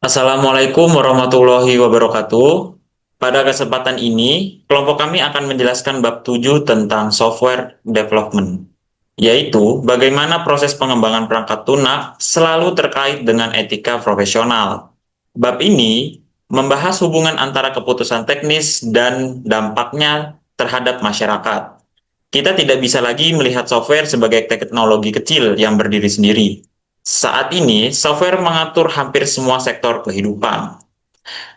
Assalamualaikum warahmatullahi wabarakatuh. Pada kesempatan ini, kelompok kami akan menjelaskan bab 7 tentang software development, yaitu bagaimana proses pengembangan perangkat lunak selalu terkait dengan etika profesional. Bab ini membahas hubungan antara keputusan teknis dan dampaknya terhadap masyarakat. Kita tidak bisa lagi melihat software sebagai teknologi kecil yang berdiri sendiri. Saat ini, software mengatur hampir semua sektor kehidupan.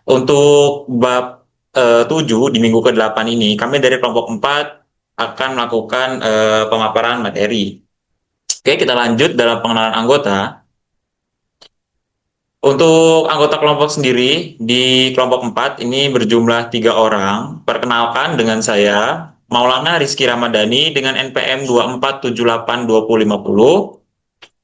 Untuk bab 7 di minggu ke-8 ini, kami dari kelompok 4 akan melakukan pemaparan materi. Oke, kita lanjut dalam pengenalan anggota. Untuk anggota kelompok sendiri, di kelompok 4 ini berjumlah 3 orang. Perkenalkan dengan saya, Maulana Rizky Ramadhani dengan NPM 24782050.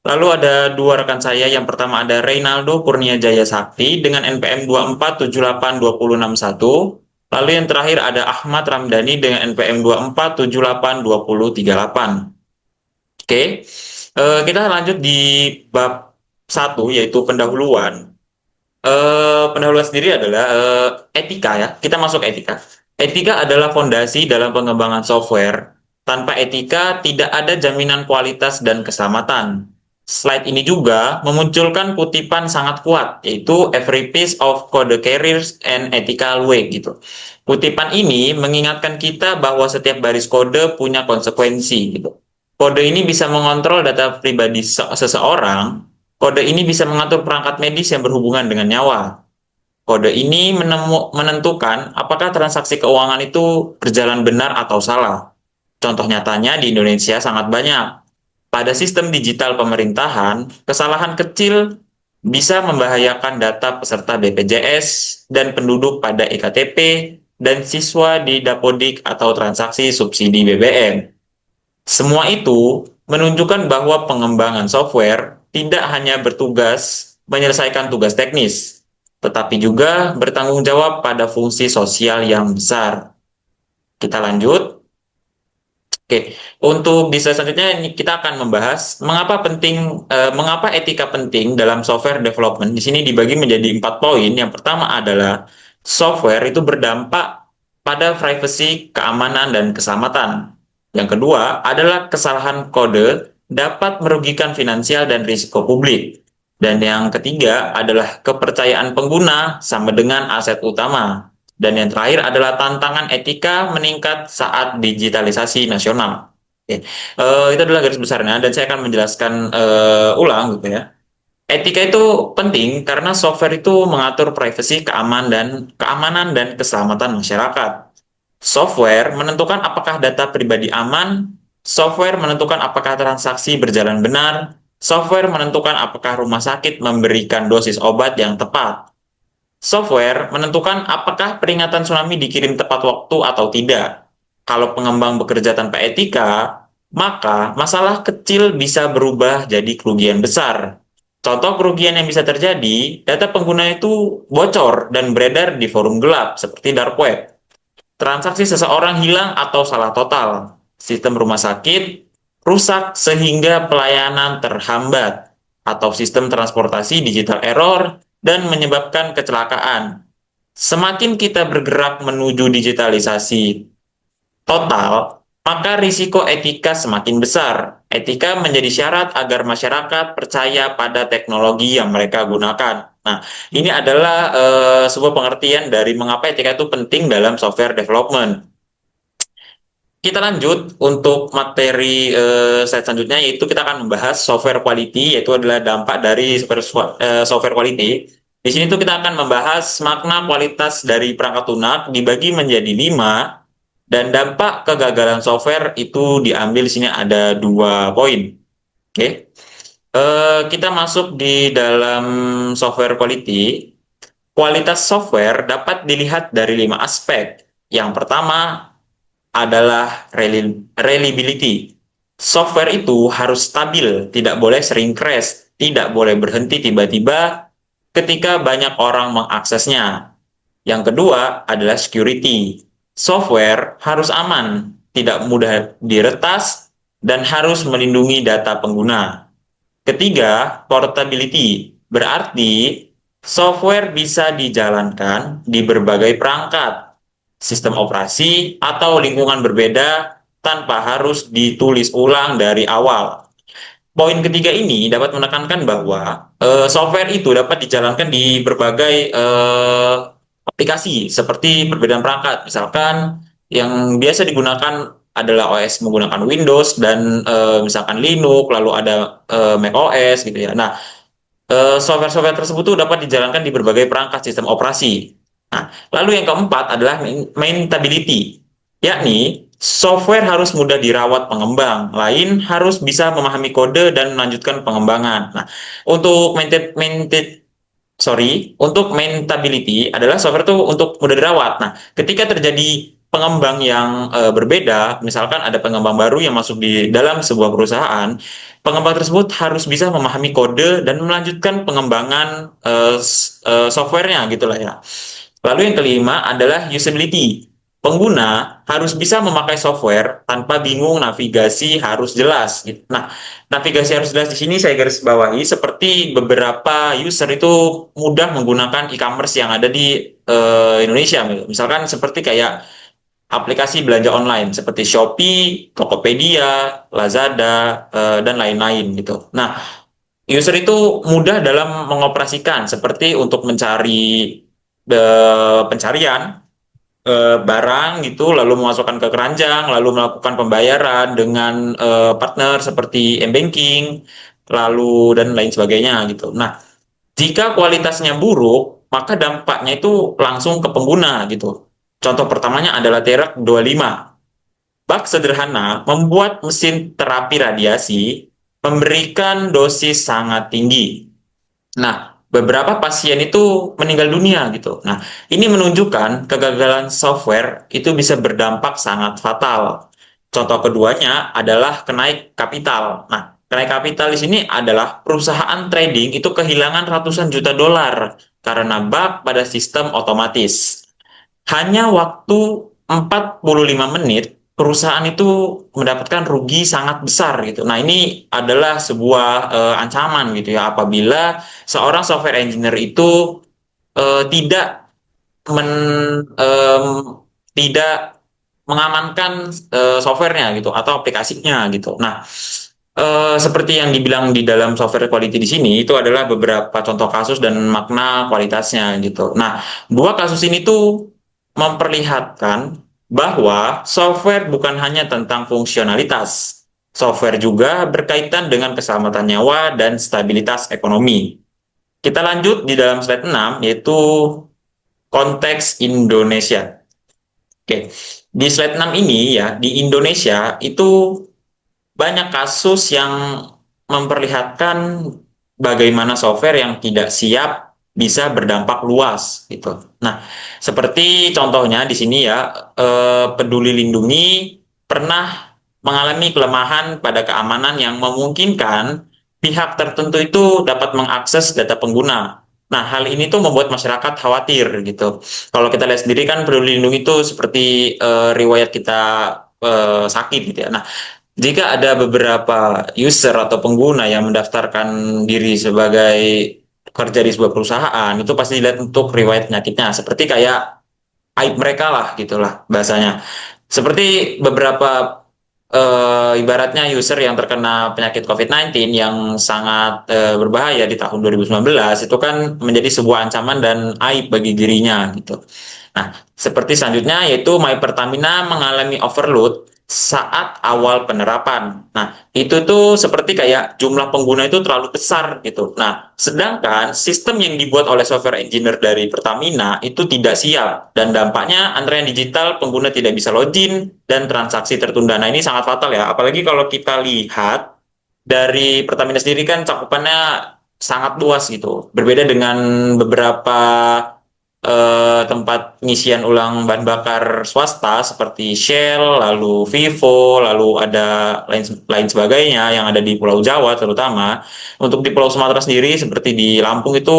Lalu ada dua rekan saya, yang pertama ada Reynaldo Kurnia Jaya Sakti dengan NPM 24782061. Lalu yang terakhir ada Ahmad Ramdhani dengan NPM 24782038. Oke, kita lanjut di bab 1 yaitu pendahuluan. Pendahuluan sendiri adalah etika ya. Kita masuk etika. Etika adalah fondasi dalam pengembangan software. Tanpa etika tidak ada jaminan kualitas dan keselamatan. Slide ini juga memunculkan kutipan sangat kuat, yaitu every piece of code carries an ethical way gitu. Kutipan ini mengingatkan kita bahwa setiap baris kode punya konsekuensi gitu. Kode ini bisa mengontrol data pribadi seseorang. Kode ini bisa mengatur perangkat medis yang berhubungan dengan nyawa. Kode ini menentukan apakah transaksi keuangan itu berjalan benar atau salah. Contoh nyatanya di Indonesia sangat banyak. Pada sistem digital pemerintahan, kesalahan kecil bisa membahayakan data peserta BPJS dan penduduk pada EKTP dan siswa di Dapodik atau transaksi subsidi BBM. Semua itu menunjukkan bahwa pengembangan software tidak hanya bertugas menyelesaikan tugas teknis, tetapi juga bertanggung jawab pada fungsi sosial yang besar. Kita lanjut. Oke, untuk di slide selanjutnya kita akan membahas mengapa etika penting dalam software development. Di sini dibagi menjadi 4 poin. Yang pertama adalah software itu berdampak pada privacy, keamanan, dan keselamatan. Yang kedua adalah kesalahan kode dapat merugikan finansial dan risiko publik. Dan yang ketiga adalah kepercayaan pengguna sama dengan aset utama. Dan yang terakhir adalah tantangan etika meningkat saat digitalisasi nasional. Oke. Itu adalah garis besarnya, dan saya akan menjelaskan ulang gitu ya. Etika itu penting karena software itu mengatur privasi, keamanan dan keselamatan masyarakat. Software menentukan apakah data pribadi aman, software menentukan apakah transaksi berjalan benar, software menentukan apakah rumah sakit memberikan dosis obat yang tepat. Software menentukan apakah peringatan tsunami dikirim tepat waktu atau tidak. Kalau pengembang bekerja tanpa etika, maka masalah kecil bisa berubah jadi kerugian besar. Contoh kerugian yang bisa terjadi, data pengguna itu bocor dan beredar di forum gelap seperti dark web. Transaksi seseorang hilang atau salah total. Sistem rumah sakit rusak sehingga pelayanan terhambat. Atau sistem transportasi digital error dan menyebabkan kecelakaan. Semakin kita bergerak menuju digitalisasi total, maka risiko etika semakin besar. Etika menjadi syarat agar masyarakat percaya pada teknologi yang mereka gunakan. Nah, ini adalah sebuah pengertian dari mengapa etika itu penting dalam software development. Kita lanjut untuk materi slide selanjutnya, yaitu kita akan membahas software quality, yaitu adalah dampak dari software quality. Di sini tuh kita akan membahas makna kualitas dari perangkat lunak dibagi menjadi 5, dan dampak kegagalan software itu diambil di sini ada 2 poin. Oke. Kita masuk di dalam software quality. Kualitas software dapat dilihat dari 5 aspek. Yang pertama adalah reliability. Software itu harus stabil, tidak boleh sering crash, tidak boleh berhenti tiba-tiba ketika banyak orang mengaksesnya. Yang kedua adalah security. Software harus aman, tidak mudah diretas, dan harus melindungi data pengguna. Ketiga, portability. Berarti Software bisa dijalankan di berbagai perangkat, sistem operasi, atau lingkungan berbeda tanpa harus ditulis ulang dari awal. Poin ketiga ini dapat menekankan bahwa software itu dapat dijalankan di berbagai aplikasi seperti perbedaan perangkat. Misalkan yang biasa digunakan adalah OS menggunakan Windows dan misalkan Linux, lalu ada Mac OS gitu ya. Nah, software-software tersebut tuh dapat dijalankan di berbagai perangkat sistem operasi. Nah, lalu yang keempat adalah maintainability, yakni software harus mudah dirawat pengembang, lain harus bisa memahami kode dan melanjutkan pengembangan. Nah, untuk untuk maintainability adalah software itu untuk mudah dirawat. Nah, ketika terjadi pengembang yang berbeda, misalkan ada pengembang baru yang masuk di dalam sebuah perusahaan, pengembang tersebut harus bisa memahami kode dan melanjutkan pengembangan softwarenya gitulah ya. Lalu yang kelima adalah usability. Pengguna harus bisa memakai software tanpa bingung, navigasi harus jelas. Nah, navigasi harus jelas di sini saya garis bawahi seperti beberapa user itu mudah menggunakan e-commerce yang ada di Indonesia. Misalkan seperti kayak aplikasi belanja online seperti Shopee, Tokopedia, Lazada, dan lain-lain gitu. Nah, user itu mudah dalam mengoperasikan seperti untuk mencari pencarian barang gitu, lalu memasukkan ke keranjang, lalu melakukan pembayaran dengan partner seperti m-banking, lalu dan lain sebagainya gitu. Nah, jika kualitasnya buruk, maka dampaknya itu langsung ke pengguna gitu. Contoh pertamanya adalah Terak 25. Bug sederhana membuat mesin terapi radiasi memberikan dosis sangat tinggi. Nah, beberapa pasien itu meninggal dunia gitu. Nah, ini menunjukkan kegagalan software itu bisa berdampak sangat fatal. Contoh keduanya adalah kenaik kapital. Nah, kenaik kapital di sini adalah perusahaan trading itu kehilangan ratusan juta dolar karena bug pada sistem otomatis. Hanya waktu 45 menit perusahaan itu mendapatkan rugi sangat besar gitu. Nah, ini adalah sebuah ancaman gitu ya apabila seorang software engineer itu tidak men em, tidak mengamankan softwarenya gitu atau aplikasinya gitu. Nah, seperti yang dibilang di dalam software quality di sini itu adalah beberapa contoh kasus dan makna kualitasnya gitu. Nah, dua kasus ini tuh memperlihatkan bahwa software bukan hanya tentang fungsionalitas. Software juga berkaitan dengan keselamatan nyawa dan stabilitas ekonomi. Kita lanjut di dalam slide 6 yaitu konteks Indonesia. Oke, di slide 6 ini ya, di Indonesia itu banyak kasus yang memperlihatkan bagaimana software yang tidak siap bisa berdampak luas gitu. Nah, seperti contohnya di sini ya, Peduli Lindungi pernah mengalami kelemahan pada keamanan yang memungkinkan pihak tertentu itu dapat mengakses data pengguna. Nah, hal ini tuh membuat masyarakat khawatir gitu. Kalau kita lihat sendiri kan Peduli Lindungi itu seperti riwayat kita sakit gitu ya. Nah, jika ada beberapa user atau pengguna yang mendaftarkan diri sebagai kerja di sebuah perusahaan, itu pasti dilihat untuk riwayat penyakitnya. Seperti kayak aib mereka lah, gitulah bahasanya. Seperti beberapa ibaratnya user yang terkena penyakit COVID-19 yang sangat berbahaya di tahun 2019, itu kan menjadi sebuah ancaman dan aib bagi dirinya gitu. Nah, seperti selanjutnya yaitu My Pertamina mengalami overload saat awal penerapan. Nah, itu tuh seperti kayak jumlah pengguna itu terlalu besar gitu. Nah, sedangkan sistem yang dibuat oleh software engineer dari Pertamina itu tidak siap dan dampaknya antrean digital pengguna tidak bisa login dan transaksi tertunda. Nah, ini sangat fatal ya. Apalagi kalau kita lihat dari Pertamina sendiri kan cakupannya sangat luas gitu. Berbeda dengan beberapa tempat pengisian ulang bahan bakar swasta seperti Shell, lalu Vivo, lalu ada lain lain sebagainya yang ada di Pulau Jawa terutama. Untuk di Pulau Sumatera sendiri seperti di Lampung itu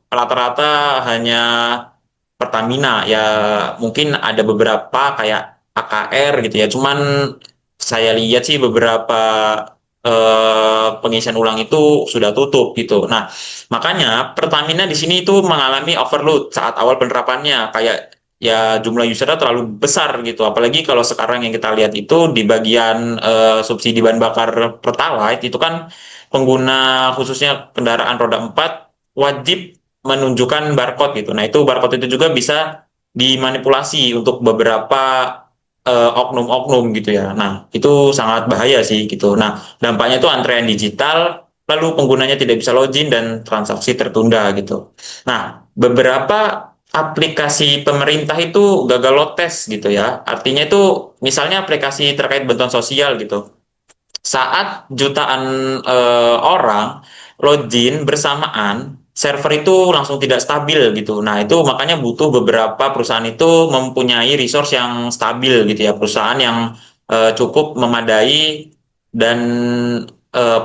rata-rata hanya Pertamina ya, mungkin ada beberapa kayak AKR gitu ya. Cuman saya lihat sih beberapa pengisian ulang itu sudah tutup gitu. Nah, makanya Pertamina di sini itu mengalami overload saat awal penerapannya, kayak ya jumlah usernya terlalu besar gitu. Apalagi kalau sekarang yang kita lihat itu di bagian subsidi bahan bakar Pertalite itu kan pengguna khususnya kendaraan roda 4 wajib menunjukkan barcode gitu. Nah, itu barcode itu juga bisa dimanipulasi untuk beberapa oknum-oknum gitu ya. Nah, itu sangat bahaya sih gitu. Nah, dampaknya itu antrean digital, lalu penggunanya tidak bisa login dan transaksi tertunda gitu. Nah, beberapa aplikasi pemerintah itu gagal load test gitu ya. Artinya itu misalnya aplikasi terkait bantuan sosial gitu, saat jutaan orang login bersamaan, server itu langsung tidak stabil gitu. Nah, itu makanya butuh beberapa perusahaan itu mempunyai resource yang stabil gitu ya, perusahaan yang cukup memadai dan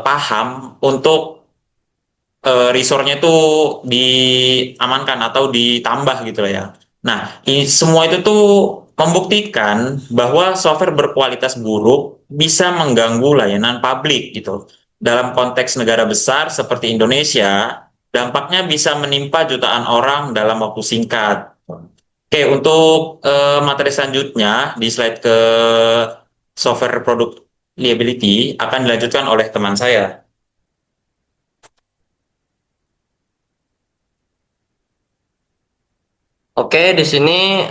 paham untuk resource-nya itu diamankan atau ditambah gitu lah ya. Nah, semua itu tuh membuktikan bahwa software berkualitas buruk bisa mengganggu layanan publik gitu. Dalam konteks negara besar seperti Indonesia, dampaknya bisa menimpa jutaan orang dalam waktu singkat. Oke, untuk materi selanjutnya di slide ke software product liability akan dilanjutkan oleh teman saya. Oke, di sini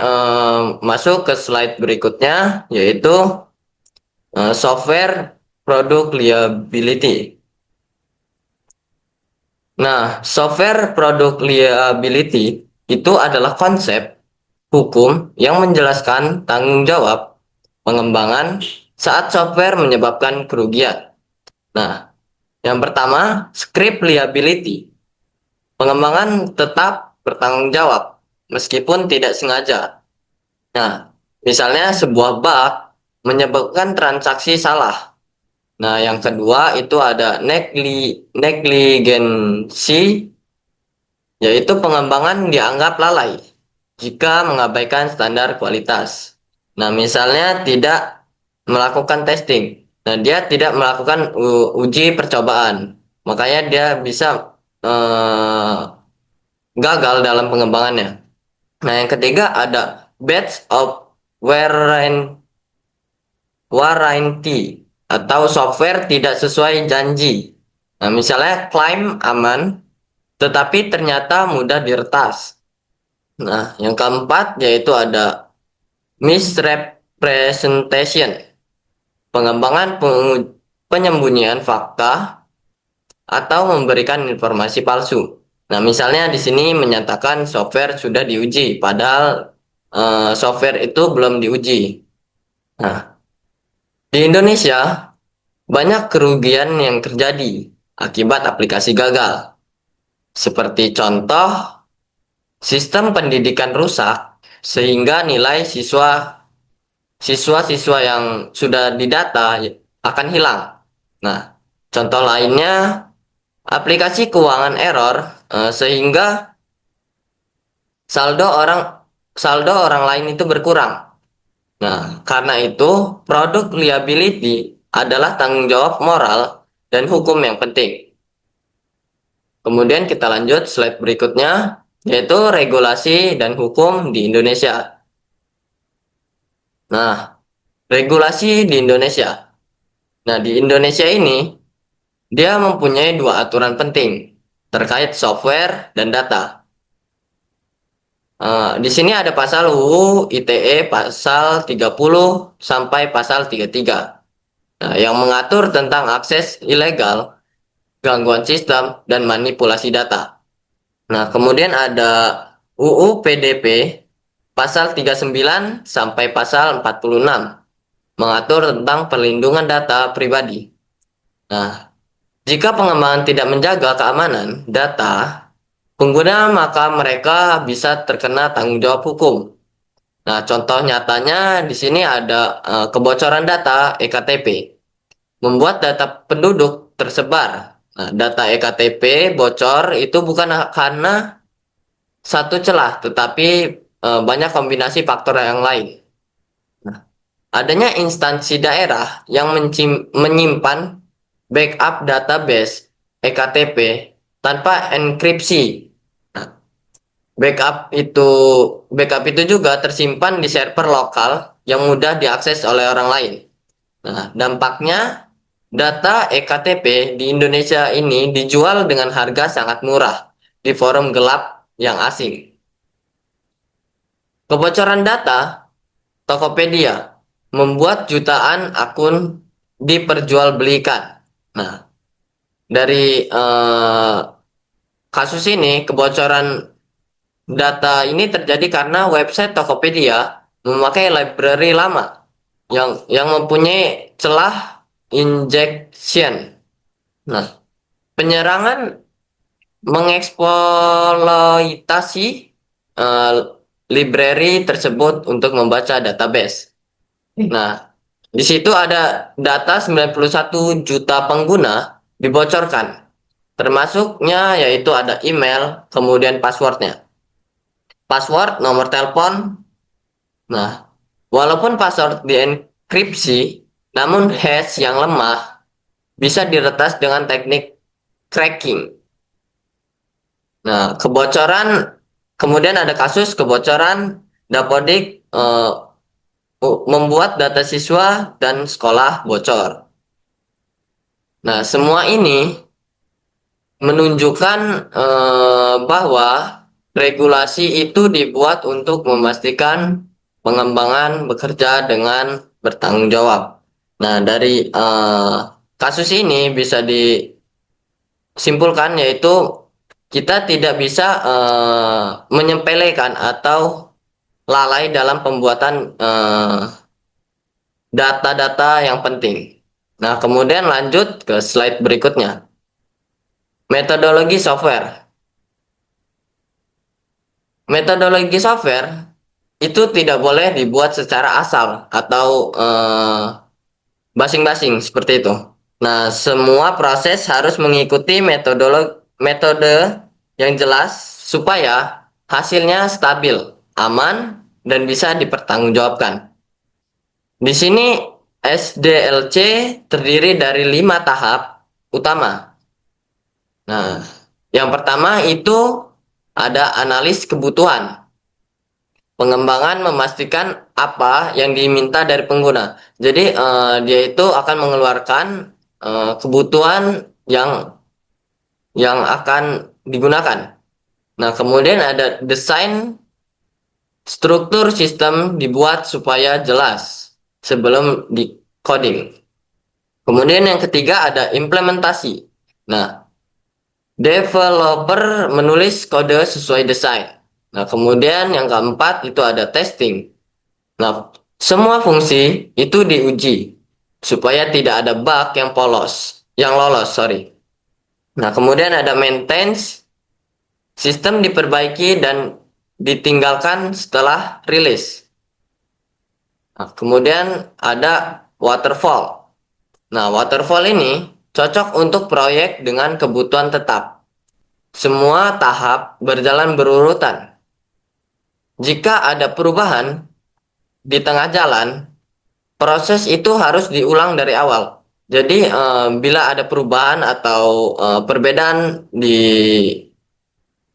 masuk ke slide berikutnya, yaitu software product liability. Nah, software product liability itu adalah konsep hukum yang menjelaskan tanggung jawab pengembangan saat software menyebabkan kerugian. Nah, yang pertama, script liability. Pengembangan tetap bertanggung jawab meskipun tidak sengaja. Nah, misalnya sebuah bug menyebabkan transaksi salah. Nah, yang kedua itu ada negligency, yaitu pengembangan dianggap lalai jika mengabaikan standar kualitas. Nah, misalnya tidak melakukan testing. Nah, dia tidak melakukan uji percobaan. Makanya dia bisa gagal dalam pengembangannya. Nah, yang ketiga ada batch of warranty atau software tidak sesuai janji. Nah, misalnya klaim aman, tetapi ternyata mudah diretas. Nah, yang keempat yaitu ada misrepresentation, pengembangan penyembunyian fakta atau memberikan informasi palsu. Nah, misalnya di sini menyatakan software sudah diuji, padahal software itu belum diuji. Nah, di Indonesia banyak kerugian yang terjadi akibat aplikasi gagal. Seperti contoh, sistem pendidikan rusak sehingga nilai siswa-siswa yang sudah didata akan hilang. Nah, contoh lainnya aplikasi keuangan error sehingga saldo orang saldo orang lain itu berkurang. Nah, karena itu produk liability adalah tanggung jawab moral dan hukum yang penting. Kemudian kita lanjut slide berikutnya, yaitu regulasi dan hukum di Indonesia. Nah, regulasi di Indonesia. Nah, di Indonesia ini, dia mempunyai dua aturan penting terkait software dan data. Di sini ada pasal UU ITE pasal 30 sampai pasal 33. Nah, yang mengatur tentang akses ilegal, gangguan sistem, dan manipulasi data. Nah, kemudian ada UU PDP pasal 39 sampai pasal 46 mengatur tentang perlindungan data pribadi. Nah, jika pengembangan tidak menjaga keamanan data pengguna, maka mereka bisa terkena tanggung jawab hukum. Nah, contoh nyatanya di sini ada kebocoran data EKTP, membuat data penduduk tersebar. Nah, data EKTP bocor itu bukan karena satu celah, tetapi banyak kombinasi faktor yang lain. Nah, adanya instansi daerah yang menyimpan backup database (ektp) tanpa enkripsi. Nah, backup itu juga tersimpan di server lokal yang mudah diakses oleh orang lain. Nah, dampaknya data ektp di Indonesia ini dijual dengan harga sangat murah di forum gelap yang asing. Kebocoran data Tokopedia membuat jutaan akun diperjualbelikan. Nah, dari kasus ini, kebocoran data ini terjadi karena website Tokopedia memakai library lama yang mempunyai celah injection. Nah, penyerangan mengeksploitasi eh, library tersebut untuk membaca database. Nah, di situ ada data 91 juta pengguna dibocorkan. Termasuknya yaitu ada email, kemudian passwordnya. Password, nomor telepon. Nah, walaupun password dienkripsi, namun hash yang lemah bisa diretas dengan teknik cracking. Nah, kemudian ada kasus kebocoran dapodik membuat data siswa dan sekolah bocor. Nah, semua ini menunjukkan bahwa regulasi itu dibuat untuk memastikan pengembangan bekerja dengan bertanggung jawab. Nah, dari kasus ini bisa disimpulkan yaitu kita tidak bisa menyepelekan atau lalai dalam pembuatan data-data yang penting. Nah, kemudian lanjut ke slide berikutnya. Metodologi software. Metodologi software itu tidak boleh dibuat secara asal atau basing-basing seperti itu. Nah, semua proses harus mengikuti metode yang jelas supaya hasilnya stabil, aman, dan bisa dipertanggungjawabkan. Di sini SDLC terdiri dari 5 tahap utama. Nah, yang pertama itu ada analis kebutuhan. Pengembangan memastikan apa yang diminta dari pengguna. Jadi dia itu akan mengeluarkan kebutuhan yang akan digunakan. Nah, kemudian ada desain struktur sistem dibuat supaya jelas sebelum di coding. Kemudian yang ketiga ada implementasi. Nah, developer menulis kode sesuai desain. Nah, kemudian yang keempat itu ada testing. Nah, semua fungsi itu diuji supaya tidak ada bug yang lolos, sorry. Nah, kemudian ada maintenance, sistem diperbaiki dan ditinggalkan setelah rilis. Nah, kemudian ada waterfall. Nah, waterfall ini cocok untuk proyek dengan kebutuhan tetap. Semua tahap berjalan berurutan. Jika ada perubahan di tengah jalan, proses itu harus diulang dari awal. Jadi, bila ada perubahan atau perbedaan di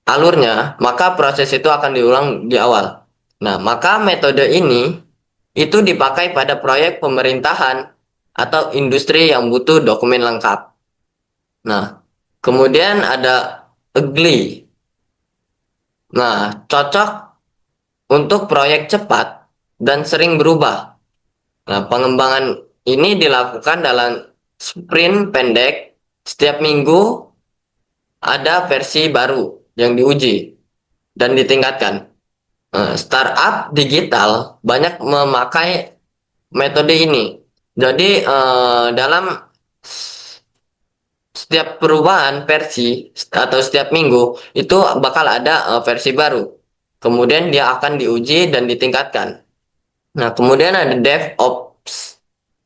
alurnya, maka proses itu akan diulang di awal. Nah, maka metode ini itu dipakai pada proyek pemerintahan atau industri yang butuh dokumen lengkap. Nah, kemudian ada ugly. Nah, cocok untuk proyek cepat dan sering berubah. Nah, pengembangan ini dilakukan dalam sprint pendek. Setiap minggu ada versi baru yang diuji dan ditingkatkan. Startup digital banyak memakai metode ini. Jadi, dalam setiap perubahan versi atau setiap minggu itu bakal ada versi baru. Kemudian dia akan diuji dan ditingkatkan. Nah, kemudian ada DevOps.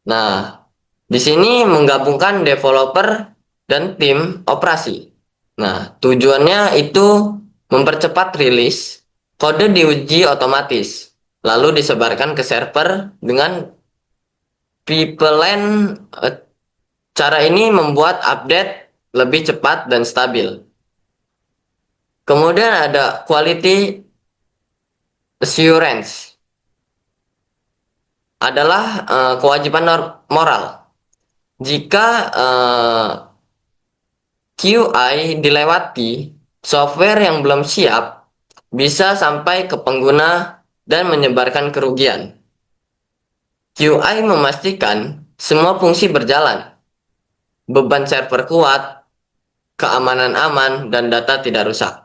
Nah, di sini menggabungkan developer dan tim operasi. Nah, tujuannya itu mempercepat rilis, kode diuji otomatis, lalu disebarkan ke server dengan pipeline Cara ini membuat update lebih cepat dan stabil. Kemudian ada quality assurance, adalah kewajiban moral. Jika QI dilewati, software yang belum siap bisa sampai ke pengguna dan menyebarkan kerugian. QI memastikan semua fungsi berjalan, beban server kuat, keamanan aman, dan data tidak rusak.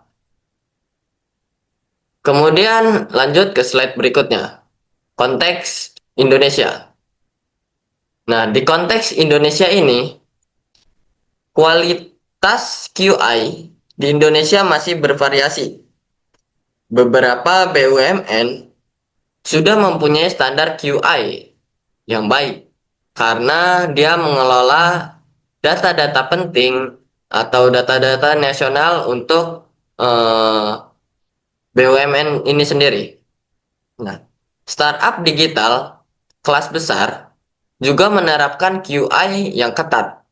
Kemudian lanjut ke slide berikutnya. Konteks Indonesia. Nah, di konteks Indonesia ini, kualitas QI di Indonesia masih bervariasi. Beberapa BUMN sudah mempunyai standar QI yang baik karena dia mengelola data-data penting atau data-data nasional untuk BUMN ini sendiri. Nah, startup digital kelas besar juga menerapkan QI yang ketat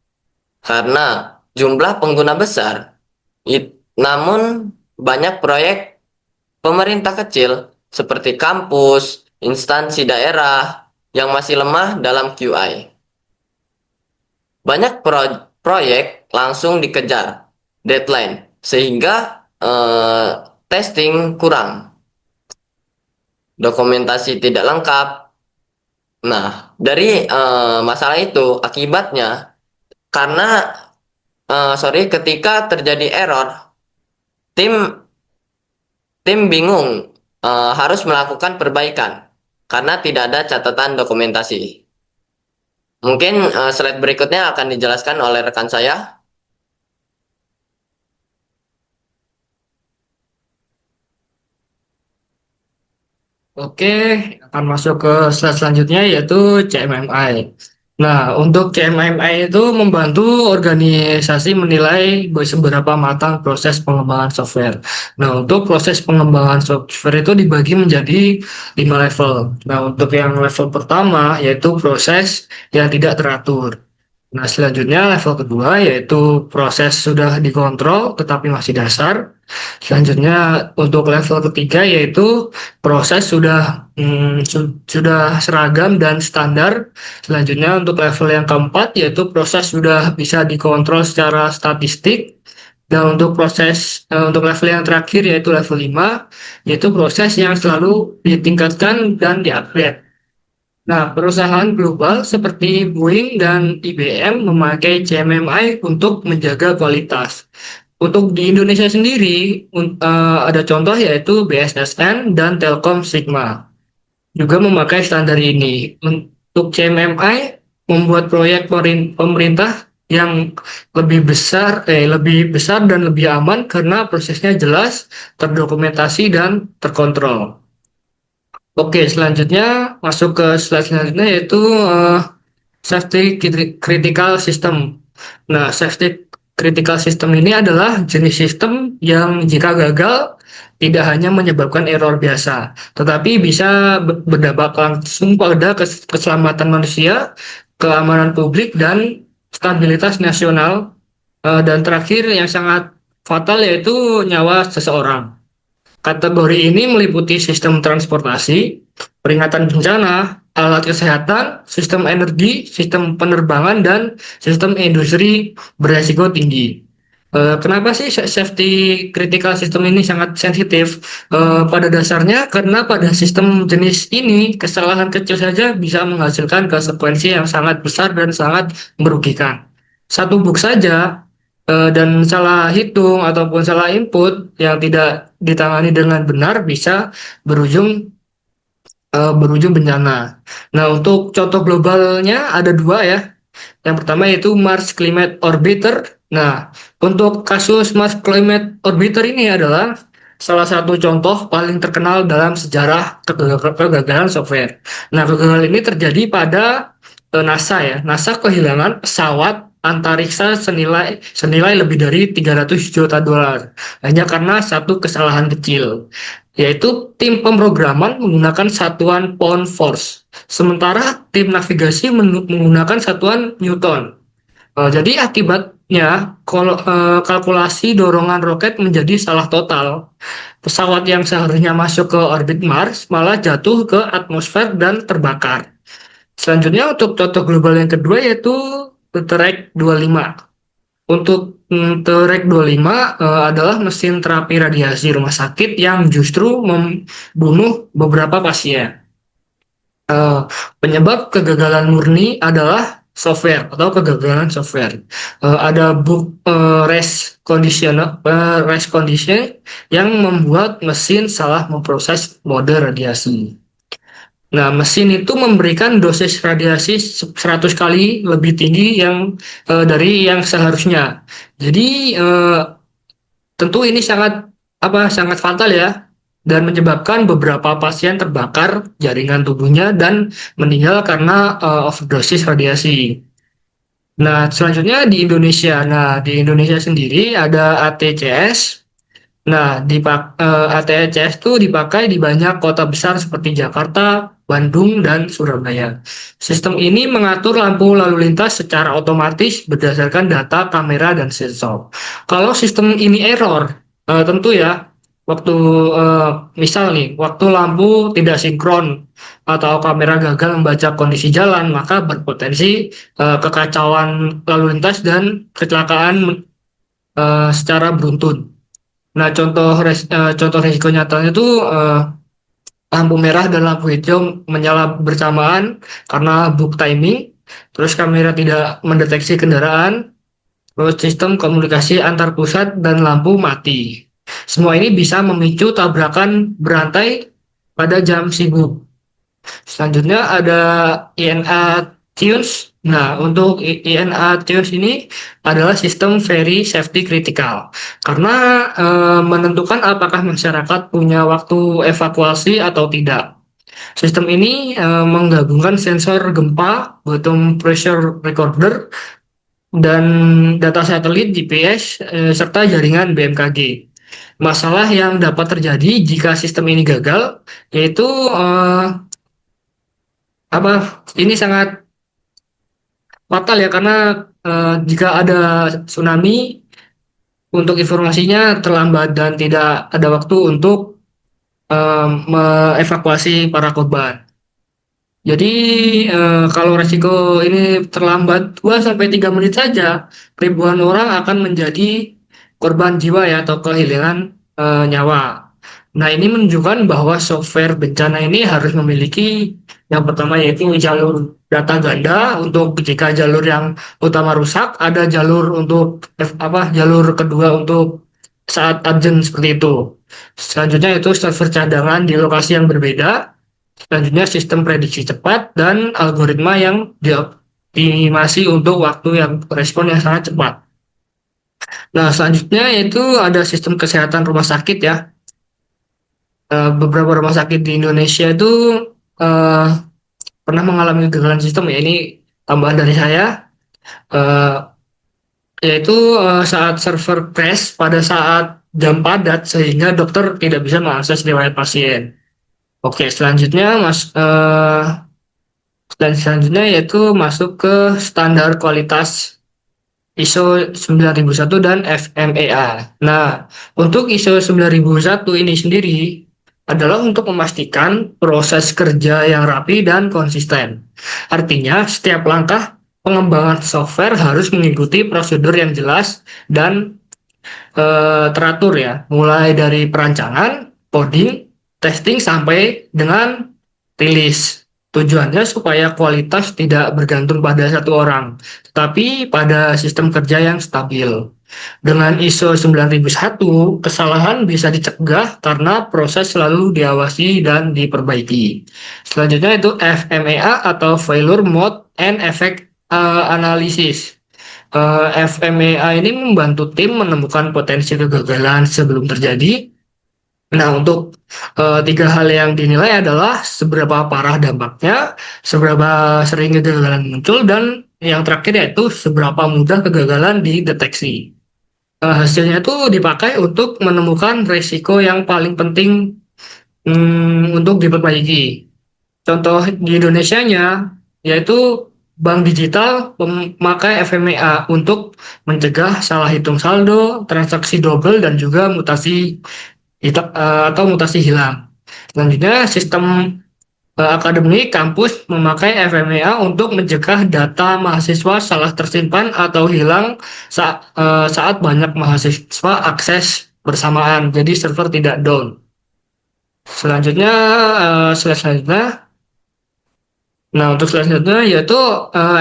karena jumlah pengguna besar. Namun banyak proyek pemerintah kecil seperti kampus, instansi daerah yang masih lemah dalam QI. Banyak proyek langsung dikejar deadline sehingga testing kurang, dokumentasi tidak lengkap. Nah, dari masalah itu akibatnya karena ketika terjadi error, tim bingung harus melakukan perbaikan karena tidak ada catatan dokumentasi. Mungkin slide berikutnya akan dijelaskan oleh rekan saya. Oke, akan masuk ke slide selanjutnya yaitu CMMI. Nah, untuk CMMI itu membantu organisasi menilai seberapa matang proses pengembangan software. Nah, untuk proses pengembangan software itu dibagi menjadi 5 level. Nah, untuk yang level pertama yaitu proses yang tidak teratur. Nah, selanjutnya level kedua yaitu proses sudah dikontrol tetapi masih dasar. Selanjutnya untuk level ketiga yaitu proses sudah seragam dan standar. Selanjutnya untuk level yang keempat yaitu proses sudah bisa dikontrol secara statistik. Dan untuk untuk level yang terakhir yaitu level 5 yaitu proses yang selalu ditingkatkan dan diupgrade. Nah, perusahaan global seperti Boeing dan IBM memakai CMMI untuk menjaga kualitas. Untuk di Indonesia sendiri, ada contoh yaitu BSSN dan Telkom Sigma juga memakai standar ini. Untuk CMMI membuat proyek pemerintah yang lebih besar dan lebih aman karena prosesnya jelas, terdokumentasi dan terkontrol. Oke, selanjutnya masuk ke slide selanjutnya yaitu safety critical system. Nah, safety critical system ini adalah jenis sistem yang jika gagal tidak hanya menyebabkan error biasa, tetapi bisa berdampak langsung pada keselamatan manusia, keamanan publik, dan stabilitas nasional. Dan terakhir yang sangat fatal yaitu nyawa seseorang. Kategori ini meliputi sistem transportasi, peringatan bencana, alat kesehatan, sistem energi, sistem penerbangan, dan sistem industri beresiko tinggi. Kenapa sih safety critical system ini sangat sensitif? Pada dasarnya karena pada sistem jenis ini kesalahan kecil saja bisa menghasilkan konsekuensi yang sangat besar dan sangat merugikan. Satu bug saja dan salah hitung ataupun salah input yang tidak ditangani dengan benar bisa berujung bencana. Nah, untuk contoh globalnya ada dua ya. Yang pertama yaitu Mars Climate Orbiter. Nah, untuk kasus Mars Climate Orbiter ini adalah salah satu contoh paling terkenal dalam sejarah kegagalan software. Nah, kegagalan ini terjadi pada NASA ya. NASA kehilangan pesawat antariksa senilai lebih dari 300 juta dolar hanya karena satu kesalahan kecil, yaitu tim pemrograman menggunakan satuan pound force, sementara tim navigasi menggunakan satuan Newton. Jadi akibatnya kalkulasi dorongan roket menjadi salah total. Pesawat yang seharusnya masuk ke orbit Mars malah jatuh ke atmosfer dan terbakar. Selanjutnya untuk contoh global yang kedua yaitu Trek 25. Untuk Trek 25 adalah mesin terapi radiasi rumah sakit yang justru membunuh beberapa pasien. Eh, Penyebab kegagalan murni adalah software atau kegagalan software. Ada bug race condition yang membuat mesin salah memproses mode radiasi. Nah, mesin itu memberikan dosis radiasi 100 kali lebih tinggi dari yang seharusnya. Jadi tentu ini sangat fatal ya, dan menyebabkan beberapa pasien terbakar jaringan tubuhnya dan meninggal karena overdosis radiasi. Nah, selanjutnya di Indonesia. Nah, di Indonesia sendiri ada ATCS. Nah, ATCS itu dipakai di banyak kota besar seperti Jakarta, Bandung, dan Surabaya. Sistem ini mengatur lampu lalu lintas secara otomatis berdasarkan data kamera dan sensor. Kalau sistem ini error, tentu ya, misal nih, waktu lampu tidak sinkron atau kamera gagal membaca kondisi jalan, maka berpotensi kekacauan lalu lintas dan kecelakaan secara beruntun. Nah, contoh risiko nyatanya itu lampu merah dan lampu hijau menyala bersamaan karena bug timing, terus kamera tidak mendeteksi kendaraan, terus sistem komunikasi antar pusat dan lampu mati. Semua ini bisa memicu tabrakan berantai pada jam sibuk. Selanjutnya ada INA Tunes. Nah, untuk INA Tunes ini adalah sistem very safety critical karena menentukan apakah masyarakat punya waktu evakuasi atau tidak. Sistem ini menggabungkan sensor gempa, bottom pressure recorder, dan data satelit GPS serta jaringan BMKG. Masalah yang dapat terjadi jika sistem ini gagal yaitu ini sangat fatal ya, karena jika ada tsunami, untuk informasinya terlambat dan tidak ada waktu untuk mengevakuasi para korban. Jadi kalau resiko ini terlambat 2 sampai 3 menit saja, ribuan orang akan menjadi korban jiwa ya, atau kehilangan nyawa. Nah, ini menunjukkan bahwa software bencana ini harus memiliki yang pertama yaitu jalur data ganda untuk jika jalur yang utama rusak, ada jalur untuk jalur kedua untuk saat urgent seperti itu. Selanjutnya itu server cadangan di lokasi yang berbeda. Selanjutnya sistem prediksi cepat dan algoritma yang dioptimasi untuk waktu yang respon yang sangat cepat. Nah, selanjutnya yaitu ada sistem kesehatan rumah sakit ya. Beberapa rumah sakit di Indonesia itu pernah mengalami kegagalan sistem ya. Ini tambahan dari saya, yaitu saat server crash pada saat jam padat sehingga dokter tidak bisa mengakses riwayat pasien. Oke, selanjutnya yaitu masuk ke standar kualitas ISO 9001 dan FMEA. Nah, untuk ISO 9001 ini sendiri adalah untuk memastikan proses kerja yang rapi dan konsisten. Artinya, setiap langkah pengembangan software harus mengikuti prosedur yang jelas dan teratur ya, mulai dari perancangan, coding, testing sampai dengan rilis. Tujuannya supaya kualitas tidak bergantung pada satu orang, tetapi pada sistem kerja yang stabil. Dengan ISO 9001, kesalahan bisa dicegah karena proses selalu diawasi dan diperbaiki. Selanjutnya itu FMEA atau Failure Mode and Effect Analysis. FMEA ini membantu tim menemukan potensi kegagalan sebelum terjadi. Nah, untuk 3 hal yang dinilai adalah seberapa parah dampaknya, seberapa sering kegagalan muncul, dan yang terakhir yaitu seberapa mudah kegagalan dideteksi. Hasilnya itu dipakai untuk menemukan risiko yang paling penting untuk diperbaiki. Contoh di Indonesianya yaitu bank digital memakai FMEA untuk mencegah salah hitung saldo, transaksi double, dan juga mutasi atau mutasi hilang. Selanjutnya, sistem akademik kampus memakai FMEA untuk mencegah data mahasiswa salah tersimpan atau hilang saat banyak mahasiswa akses bersamaan, jadi server tidak down. Selanjutnya, slide selanjutnya. Nah, untuk selanjutnya yaitu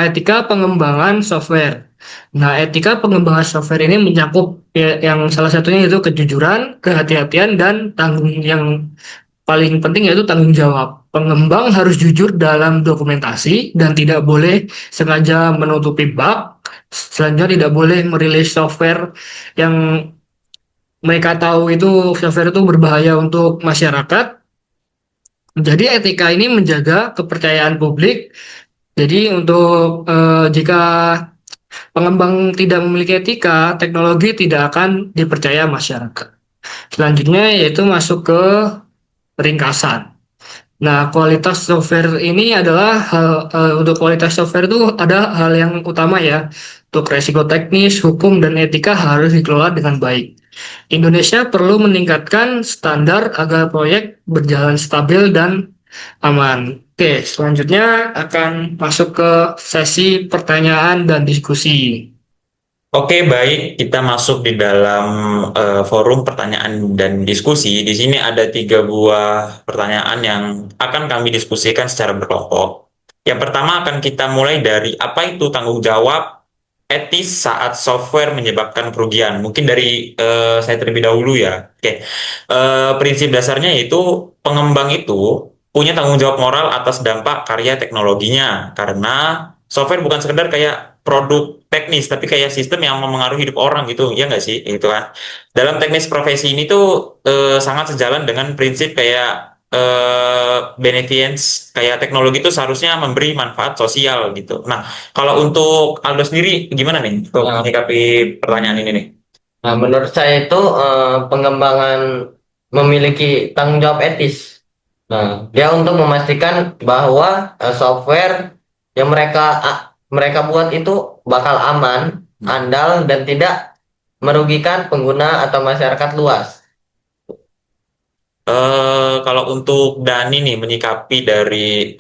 etika pengembangan software. Nah, etika pengembangan software ini mencakup yang salah satunya yaitu kejujuran, kehati-hatian, dan yang paling penting yaitu tanggung jawab. Pengembang harus jujur dalam dokumentasi dan tidak boleh sengaja menutupi bug. Selanjutnya tidak boleh merilis software yang mereka tahu itu software itu berbahaya untuk masyarakat. Jadi etika ini menjaga kepercayaan publik. Jadi untuk jika pengembang tidak memiliki etika, teknologi tidak akan dipercaya masyarakat. Selanjutnya yaitu masuk ke ringkasan. Nah, kualitas software ini adalah untuk kualitas software itu ada hal yang utama ya. Untuk resiko teknis, hukum, dan etika harus dikelola dengan baik. Indonesia perlu meningkatkan standar agar proyek berjalan stabil dan aman. Oke, selanjutnya akan masuk ke sesi pertanyaan dan diskusi. Oke, baik. Kita masuk di dalam forum pertanyaan dan diskusi. Di sini ada 3 buah pertanyaan yang akan kami diskusikan secara berkelompok. Yang pertama akan kita mulai dari apa itu tanggung jawab etis saat software menyebabkan kerugian. Mungkin dari saya terlebih dahulu ya. Oke, prinsip dasarnya yaitu pengembang itu punya tanggung jawab moral atas dampak karya teknologinya. Karena software bukan sekedar kayak produk teknis, tapi kayak sistem yang mempengaruhi hidup orang gitu, ya nggak sih? Gitu kan. Dalam teknis profesi ini tuh sangat sejalan dengan prinsip kayak beneficence, kayak teknologi itu seharusnya memberi manfaat sosial gitu. Nah, kalau untuk Aldo sendiri gimana nih untuk menyikapi pertanyaan ini nih? Nah, menurut saya itu pengembangan memiliki tanggung jawab etis. Nah, dia untuk memastikan bahwa software yang mereka buat itu bakal aman, andal, dan tidak merugikan pengguna atau masyarakat luas. Kalau untuk Dani nih menyikapi dari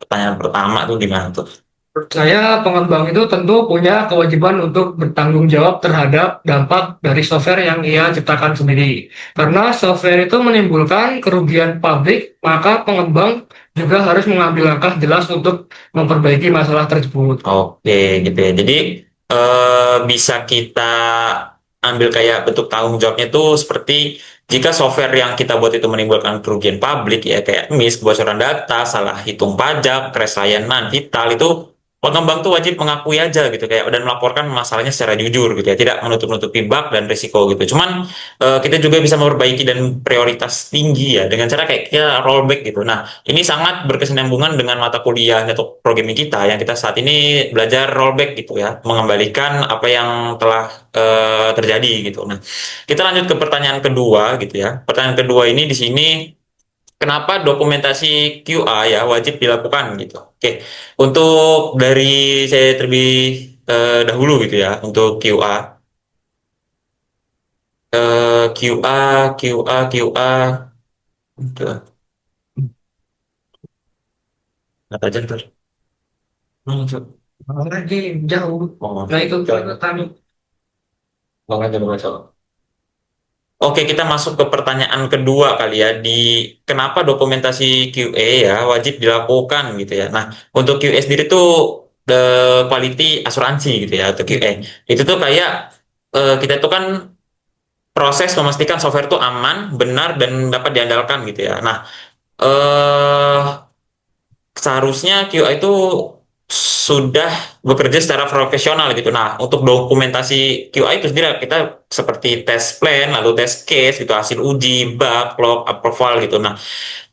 pertanyaan pertama tuh gimana tuh? Menurut saya, pengembang itu tentu punya kewajiban untuk bertanggung jawab terhadap dampak dari software yang ia ciptakan sendiri. Karena software itu menimbulkan kerugian publik, maka pengembang juga harus mengambil langkah jelas untuk memperbaiki masalah tersebut. Oke, gitu ya. Jadi bisa kita ambil kayak bentuk tanggung jawabnya tuh seperti jika software yang kita buat itu menimbulkan kerugian publik ya kayak kebocoran data, salah hitung pajak, crash layanan vital itu pengembang tuh wajib mengakui aja gitu kayak dan melaporkan masalahnya secara jujur gitu ya, tidak menutup-nutupi bug dan risiko gitu. Cuman kita juga bisa memperbaiki dan prioritas tinggi ya dengan cara kayak kita rollback gitu. Nah, ini sangat berkesinambungan dengan mata kuliah atau programming kita yang kita saat ini belajar rollback gitu ya, mengembalikan apa yang telah terjadi gitu. Nah, kita lanjut ke pertanyaan kedua gitu ya. Pertanyaan kedua ini di sini kenapa dokumentasi QA ya wajib dilakukan gitu. Oke, untuk dari saya terlebih dahulu gitu ya untuk QA. QA. Gitu. Apa aja tuh? Lagi jauh. Oh, Nah, itu tadi. aja masalah. Oke, kita masuk ke pertanyaan kedua kali ya di kenapa dokumentasi QA ya wajib dilakukan gitu ya. Nah, untuk QA sendiri tuh the quality asuransi gitu ya atau QA. Itu tuh kayak kita tuh kan proses memastikan software tuh aman, benar dan dapat diandalkan gitu ya. Nah, eh seharusnya QA itu sudah bekerja secara profesional gitu. Nah, untuk dokumentasi QA itu sendiri kita seperti test plan, lalu test case gitu, hasil uji, bug, log, approval gitu. Nah,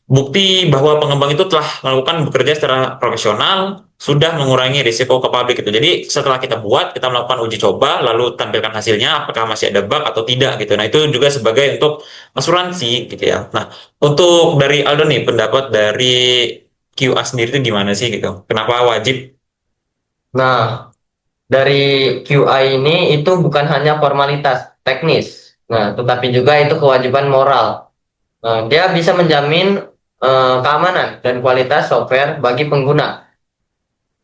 bukti bahwa pengembang itu telah melakukan bekerja secara profesional sudah mengurangi risiko ke publik gitu. Jadi setelah kita buat, kita melakukan uji coba, lalu tampilkan hasilnya, apakah masih ada bug atau tidak gitu. Nah, itu juga sebagai untuk asuransi gitu ya. Nah, untuk dari Aldo nih, pendapat dari QA sendiri itu gimana sih gitu? Kenapa wajib? Nah, dari QI ini itu bukan hanya formalitas teknis, nah, tetapi juga itu kewajiban moral. Nah, dia bisa menjamin keamanan dan kualitas software bagi pengguna,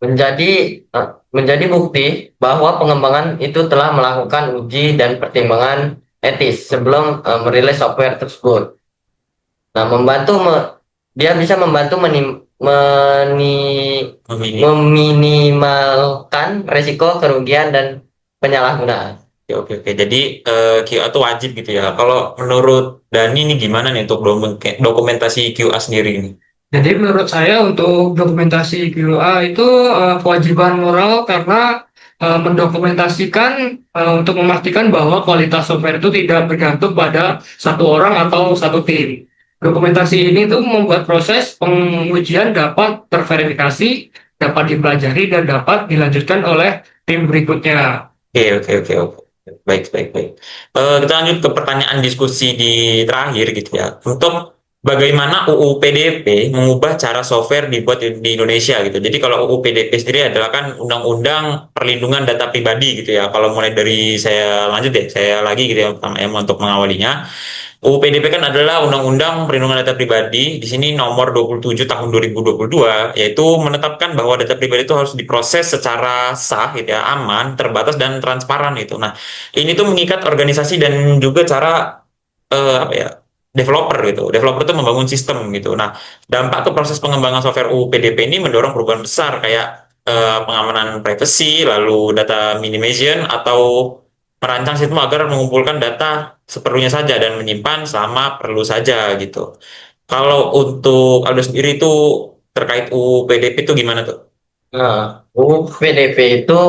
menjadi menjadi bukti bahwa pengembangan itu telah melakukan uji dan pertimbangan etis sebelum merilis software tersebut. Nah, dia bisa membantu Memilih. meminimalkan risiko kerugian dan penyalahgunaan. Oke, oke, oke. Jadi QA itu wajib gitu ya. Kalau menurut Dani ini gimana nih untuk dokumentasi QA sendiri ini? Jadi menurut saya untuk dokumentasi QA itu kewajiban moral karena mendokumentasikan untuk memastikan bahwa kualitas software itu tidak bergantung pada satu orang atau satu tim. Dokumentasi ini tuh membuat proses pengujian dapat terverifikasi, dapat dipelajari, dan dapat dilanjutkan oleh tim berikutnya. Oke, oke, oke, oke. Baik, baik, baik. Kita lanjut ke pertanyaan diskusi di terakhir gitu ya. Untuk bagaimana UU PDP mengubah cara software dibuat di Indonesia gitu. Jadi kalau UU PDP sendiri adalah kan Undang-Undang Perlindungan Data Pribadi gitu ya. Kalau mulai dari saya lanjut ya, saya lagi gitu ya pertama yang untuk mengawalinya. UU PDP kan adalah Undang-Undang Perlindungan Data Pribadi. Di sini nomor 27 tahun 2022, yaitu menetapkan bahwa data pribadi itu harus diproses secara sah, gitu ya, aman, terbatas dan transparan itu. Nah, ini tuh mengikat organisasi dan juga cara apa ya, developer gitu. Developer itu membangun sistem gitu. Nah, dampak ke proses pengembangan software UU PDP ini mendorong perubahan besar kayak pengamanan privacy, lalu data minimization atau merancang sistem agar mengumpulkan data seperlunya saja dan menyimpan selama perlu saja gitu. Kalau untuk Aldo sendiri itu terkait UU PDP itu gimana tuh? Nah, UPDP itu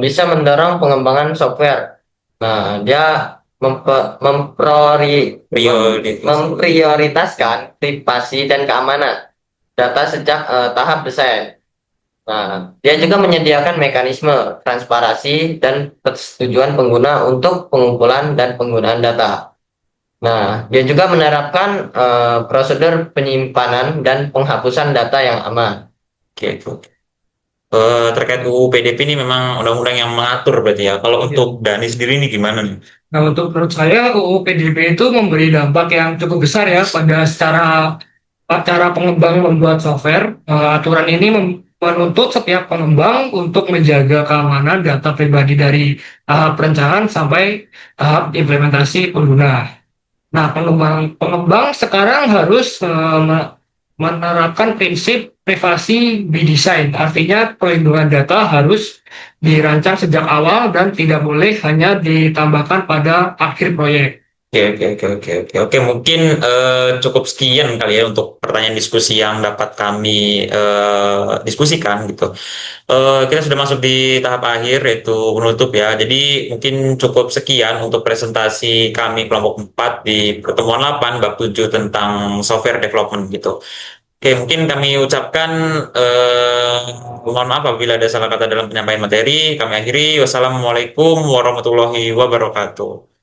bisa mendorong pengembangan software. Nah, dia Prioritas. memprioritaskan privasi dan keamanan data sejak tahap desain. Nah, dia juga menyediakan mekanisme transparansi dan persetujuan pengguna untuk pengumpulan dan penggunaan data. Nah, dia juga menerapkan prosedur penyimpanan dan penghapusan data yang aman. Oke, oke. Terkait UU PDP ini memang undang-undang yang mengatur berarti ya. Kalau Iya. untuk Dani sendiri ini gimana nih? Nah, untuk menurut saya UU PDB itu memberi dampak yang cukup besar ya pada cara pengembang membuat software. Aturan ini menuntut setiap pengembang untuk menjaga keamanan data pribadi dari tahap perencanaan sampai tahap implementasi pengguna. Nah, pengembang sekarang harus menerapkan prinsip privasi by design. Artinya perlindungan data harus dirancang sejak awal dan tidak boleh hanya ditambahkan pada akhir proyek. Oke, oke, oke, oke, oke. Oke, mungkin cukup sekian kali ya untuk pertanyaan diskusi yang dapat kami diskusikan gitu. Kita sudah masuk di tahap akhir yaitu menutup ya. Jadi mungkin cukup sekian untuk presentasi kami kelompok 4 di pertemuan 8 bab 7 tentang software development gitu. Oke, mungkin kami ucapkan mohon maaf apabila ada salah kata dalam penyampaian materi. Kami akhiri. Wassalamualaikum warahmatullahi wabarakatuh.